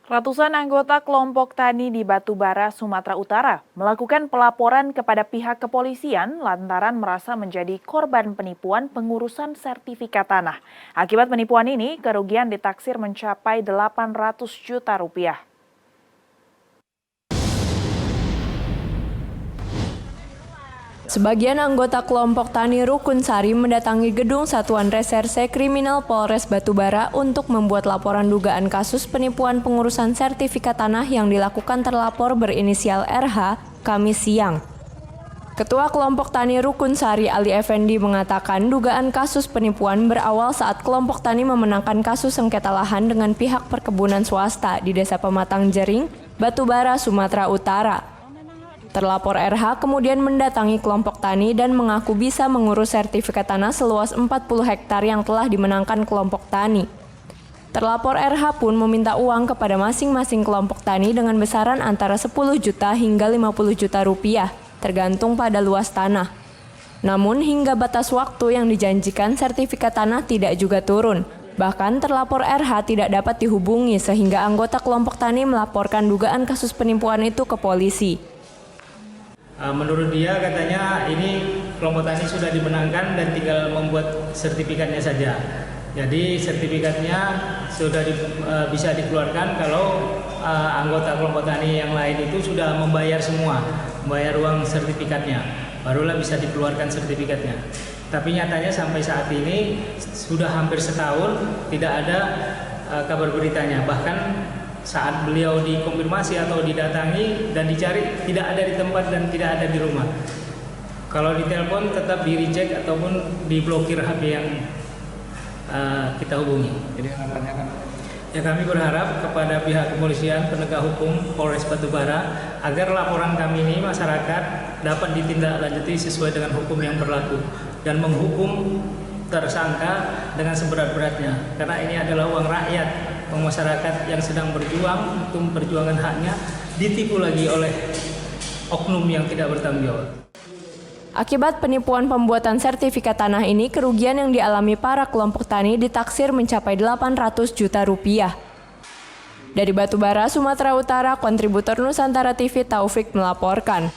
Ratusan anggota kelompok tani di Batubara, Sumatera Utara melakukan pelaporan kepada pihak kepolisian lantaran merasa menjadi korban penipuan pengurusan sertifikat tanah. Akibat penipuan ini, kerugian ditaksir mencapai 800 juta rupiah. Sebagian anggota kelompok tani Rukun Sari mendatangi gedung Satuan Reserse Kriminal Polres Batubara untuk membuat laporan dugaan kasus penipuan pengurusan sertifikat tanah yang dilakukan terlapor berinisial RH Kamis siang. Ketua kelompok tani Rukun Sari Ali Effendi mengatakan dugaan kasus penipuan berawal saat kelompok tani memenangkan kasus sengketa lahan dengan pihak perkebunan swasta di Desa Pematang Jering, Batubara, Sumatera Utara. Terlapor RH kemudian mendatangi kelompok tani dan mengaku bisa mengurus sertifikat tanah seluas 40 hektar yang telah dimenangkan kelompok tani. Terlapor RH pun meminta uang kepada masing-masing kelompok tani dengan besaran antara 10 juta hingga 50 juta rupiah, tergantung pada luas tanah. Namun hingga batas waktu yang dijanjikan sertifikat tanah tidak juga turun. Bahkan terlapor RH tidak dapat dihubungi sehingga anggota kelompok tani melaporkan dugaan kasus penipuan itu ke polisi. Menurut dia katanya ini kelompok tani sudah dimenangkan dan tinggal membuat sertifikatnya saja. Jadi sertifikatnya sudah bisa dikeluarkan kalau anggota kelompok tani yang lain itu sudah membayar semua, membayar uang sertifikatnya, barulah bisa dikeluarkan sertifikatnya. Tapi nyatanya sampai saat ini sudah hampir setahun tidak ada kabar beritanya. Bahkan saat beliau dikonfirmasi atau didatangi dan dicari tidak ada di tempat dan tidak ada di rumah. Kalau ditelepon tetap di reject ataupun diblokir HP yang kita hubungi. Jadi harapannya kan? Ya kami berharap kepada pihak kepolisian penegak hukum Polres Batubara agar laporan kami ini masyarakat dapat ditindaklanjuti sesuai dengan hukum yang berlaku dan menghukum tersangka dengan seberat-beratnya karena ini adalah uang rakyat, uang masyarakat yang sedang berjuang untuk memperjuangkan haknya ditipu lagi oleh oknum yang tidak bertanggung jawab. Akibat penipuan pembuatan sertifikat tanah ini, kerugian yang dialami para kelompok tani ditaksir mencapai 800 juta rupiah. Dari Batubara, Sumatera Utara, kontributor Nusantara TV Taufik melaporkan.